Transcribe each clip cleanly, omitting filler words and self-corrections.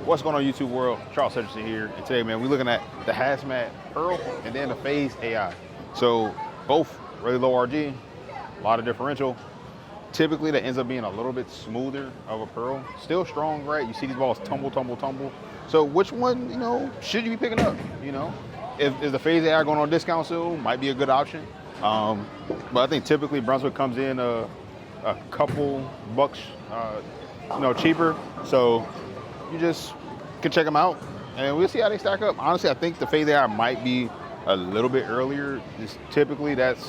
What's going on, YouTube world? Charles Hutchinson here, and today, man, we're looking at the Hazmat Pearl and then the Phaze AI. So both really low RG, a lot of differential. Typically, that ends up being a little bit smoother of a Pearl. Still strong, right? You see these balls tumble, tumble, tumble. So which one, should you be picking up? If the Phaze AI going on discount soon, might be a good option. But I think typically Brunswick comes in a couple bucks, cheaper. So you just can check them out, and we'll see how they stack up. Honestly, I think the Phaze AI might be a little bit earlier. Just typically, that's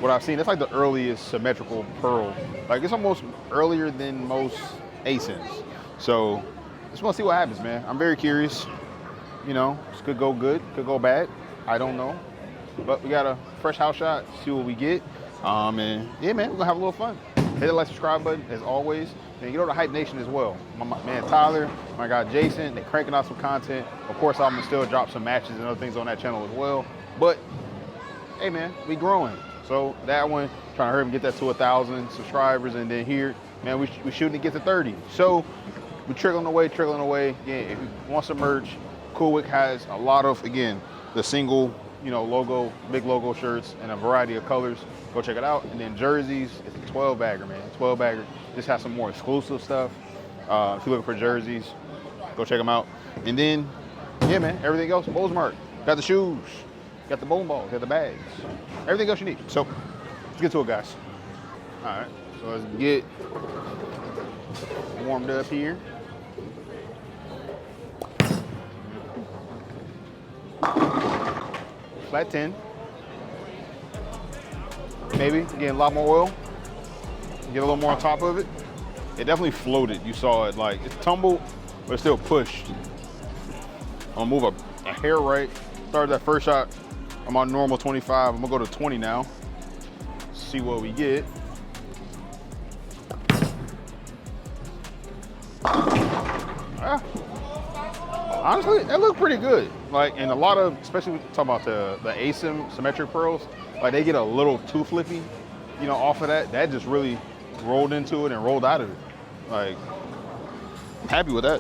what I've seen. That's like the earliest symmetrical Pearl. Like, it's almost earlier than most ASINs. So just want to see what happens, man. I'm very curious. This could go good, could go bad. I don't know. But we got a fresh house shot, see what we get. And yeah, man, we're gonna have a little fun. Hit the like, subscribe button, as always. And the Hype Nation as well. My man Tyler, my guy Jason, they're cranking out some content. Of course, I'm gonna still drop some matches and other things on that channel as well. But hey, man, we growing. So that one, trying to hurry up and get that to 1,000 subscribers, and then here, man, we shooting to get to 30. So we're trickling away. Yeah, if you want some merch, Coolwick has a lot of, again, the single, logo, big logo shirts in a variety of colors. Go check it out. And then jerseys, it's a 12 bagger, man. 12 bagger. Just has some more exclusive stuff. If you're looking for jerseys, go check them out. And then, yeah, man, everything else, Bowlersmart. Got the shoes, got the bowling balls, got the bags, everything else you need. So let's get to it, guys. All right, so let's get warmed up here. Flat 10. Maybe getting a lot more oil. Get a little more on top of it. It definitely floated. You saw it, like, it tumbled, but it still pushed. I'm gonna move a hair right. Started that first shot. I'm on normal 25. I'm gonna go to 20 now. See what we get. Honestly, that looked pretty good. Like, and a lot of, especially when talking about the ASIM symmetric pearls, like, they get a little too flippy, off of that. That just really rolled into it and rolled out of it. Like, happy with that.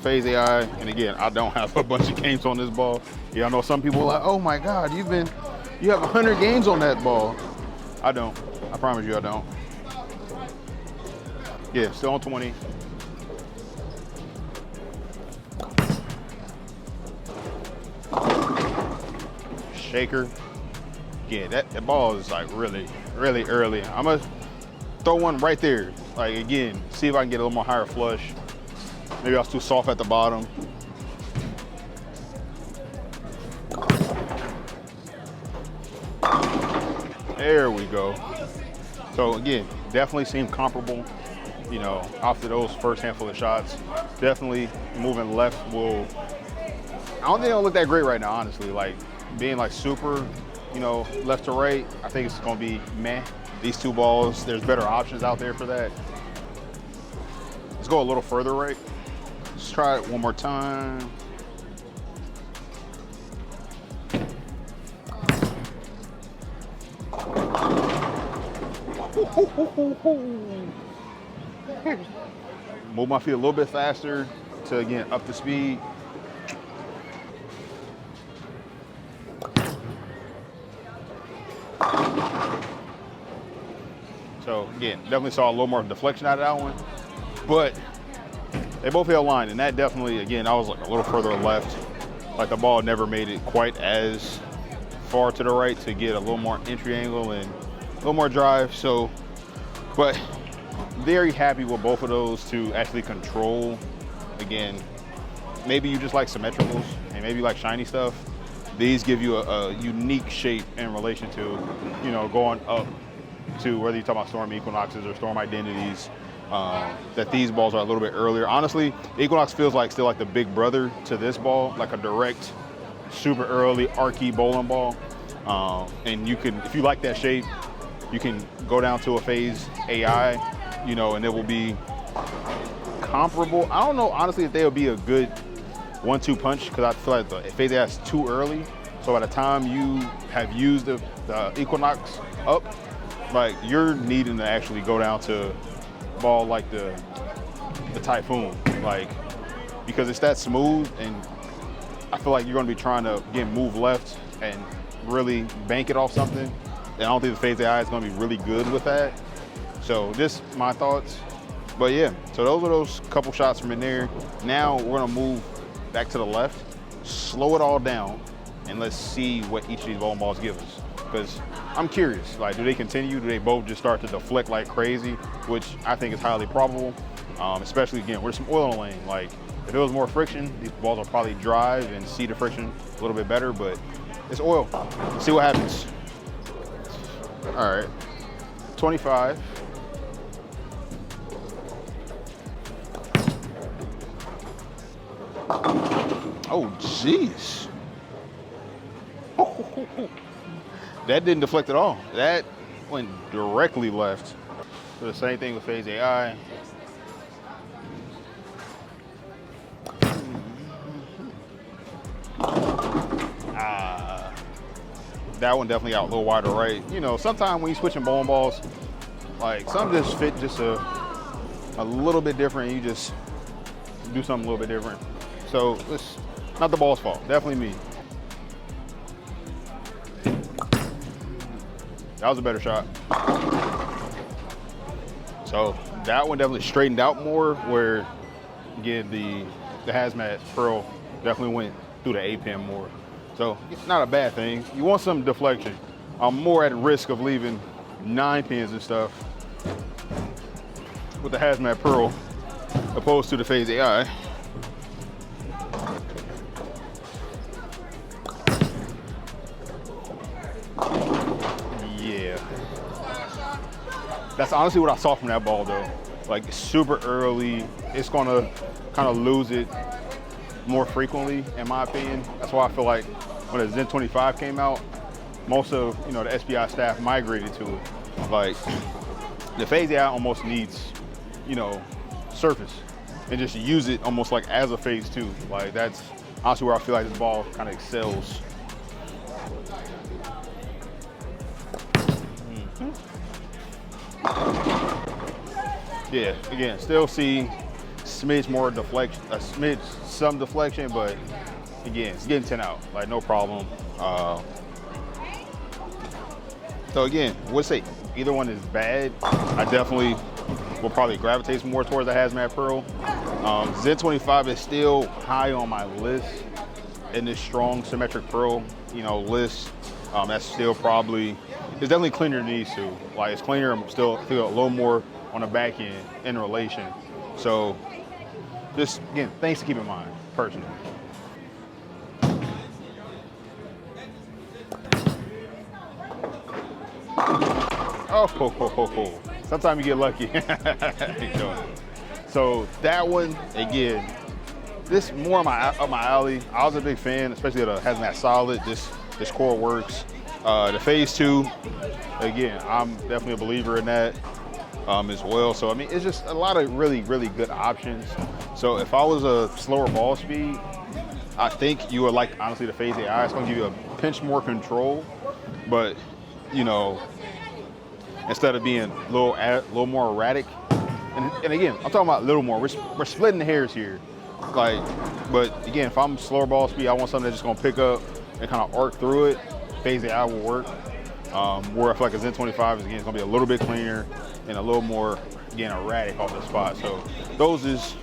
Phaze AI, and again, I don't have a bunch of games on this ball. Yeah, I know some people are like, oh my God, you have 100 games on that ball. I don't. I promise you I don't. Yeah, still on 20. Shaker. Yeah, that ball is like really, really early. I'm gonna throw one right there. Like, again, see if I can get a little more higher flush. Maybe I was too soft at the bottom. There we go. So again, definitely seemed comparable, after those first handful of shots. Definitely moving left will, I don't think it'll look that great right now, honestly. Like, being like super, left to right, I think it's gonna be meh. These two balls, there's better options out there for that. Let's go a little further right. Let's try it one more time. Move my feet a little bit faster to, again, up the speed. So again, definitely saw a little more deflection out of that one, but they both held line, and that definitely, again, I was like a little further left. Like, the ball never made it quite as far to the right to get a little more entry angle and a little more drive. So, but very happy with both of those to actually control. Again, maybe you just like symmetricals and maybe you like shiny stuff. These give you a unique shape in relation to, going up to whether you're talking about Storm Equinoxes or Storm Identities, that these balls are a little bit earlier. Honestly, the Equinox feels like still like the big brother to this ball, like a direct, super early archy bowling ball. And you can, if you like that shape, you can go down to a Phaze AI, and it will be comparable. I don't know, honestly, if they'll be a good 1-2 punch, because I feel like the Phaze AI is too early. So by the time you have used the Equinox up, like, you're needing to actually go down to ball like the Typhoon. Like, because it's that smooth, and I feel like you're gonna be trying to, again, move left and really bank it off something. And I don't think the Phaze AI is gonna be really good with that. So just my thoughts. But yeah, so those are those couple shots from in there. Now we're gonna move back to the left, slow it all down, and let's see what each of these bowling balls give us. Because I'm curious, like, do they continue? Do they both just start to deflect like crazy? Which I think is highly probable, especially, again, with some oil in the lane. Like, if there was more friction, these balls will probably drive and see the friction a little bit better, but it's oil. Let's see what happens. All right, 25. Oh, jeez. That didn't deflect at all. That went directly left. So the same thing with Phaze AI. That one definitely out a little wider right. You know, sometimes when you're switching bowling balls, like, some just fit just a little bit different. You just do something a little bit different. So it's not the ball's fault, definitely me. That was a better shot. So that one definitely straightened out more, where, again, the Hazmat Pearl definitely went through the A pin more. So it's not a bad thing. You want some deflection. I'm more at risk of leaving 9 pins and stuff with the Hazmat Pearl opposed to the Phaze AI. Yeah. That's honestly what I saw from that ball, though. Like, super early. It's gonna kind of lose it more frequently, in my opinion. That's why I feel like when the Zen 25 came out, most of, you know, the SPI staff migrated to it. Like, the Phaze AI almost needs, you know, surface, and just use it almost like as a Phaze 2. Like, that's honestly where I feel like this ball kind of excels. Yeah, again, still see smidge more deflection, some deflection, but again, it's getting 10 out, like, no problem. So again, I would say either one is bad. I definitely will probably gravitate more towards the Hazmat Pearl. Zen 25 is still high on my list in this strong symmetric pearl, you know, list. That's still probably, it's definitely cleaner than these two. Like, it's cleaner, I'm still feel a little more on the back end in relation. So just, again, things to keep in mind, personally. Oh, ho, ho, ho, ho. Sometimes you get lucky. So that one, again, this more up my alley. I was a big fan, especially of the Hazmat Solid. This core works. The Phaze 2, again, I'm definitely a believer in that as well. So I mean, it's just a lot of really, really good options. So if I was a slower ball speed, I think you would like, honestly, the Phaze AI. It's going to give you a pinch more control, but, you know, instead of being a little more erratic. And again, I'm talking about a little more. We're splitting the hairs here. Like, but again, if I'm slower ball speed, I want something that's just gonna pick up and kind of arc through it. Phaze AI will work. Where I feel like a Zen 25 is, again, it's gonna be a little bit cleaner and a little more, again, erratic off the spot. So those is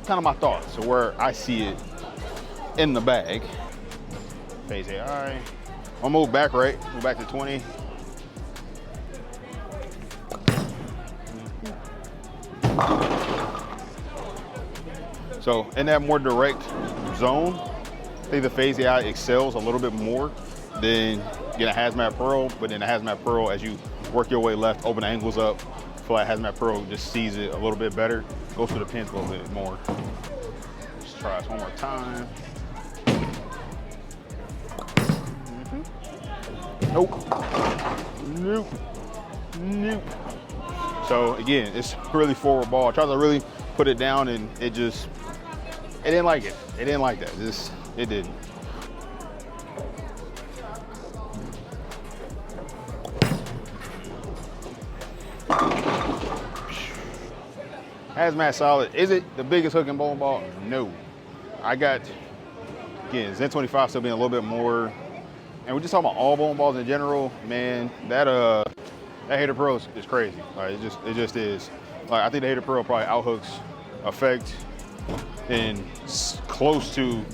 kind of my thoughts. So where I see it in the bag. Phaze AI. I'll move back to 20. So in that more direct zone, I think the Phaze AI excels a little bit more than get a Hazmat Pearl, but then the Hazmat Pearl, as you work your way left, open the angles up, I feel like Hazmat Pearl just sees it a little bit better, goes through the pins a little bit more. Let's try this one more time. Nope. So again, it's really forward ball. I tried to really put it down, and it didn't like it. It didn't like that. It didn't. Hazmat Solid. Is it the biggest hook in bowling ball? No. I got, again, Zen 25 still being a little bit more, and we're just talking about all bone balls in general, man, that Hater Pro is crazy. Like, it just is. Like, I think the Hater Pro probably outhooks Effect and close to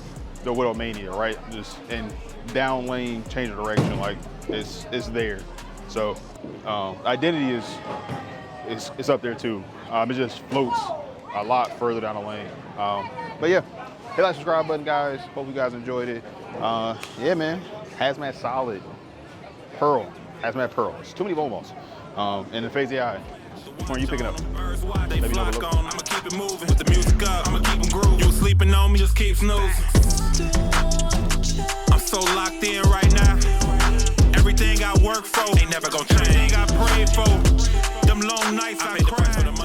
the Widow Mania, right? Just in down lane, change of direction, like it's there. So Identity is up there too. It just floats a lot further down the lane. But yeah, hit that subscribe button, guys. Hope you guys enjoyed it. Yeah, man, Hazmat solid. Pearl, Hazmat Pearl. It's too many bone balls. And the Phaze AI. When are you picking up? Let me know below. I'ma keep it moving. Put the music up, I'ma keep them grooving. You sleeping on me, just keep snoozing. I'm so locked in right now. Everything I work for ain't never gonna change. Everything I prayed for, them long nights I cried.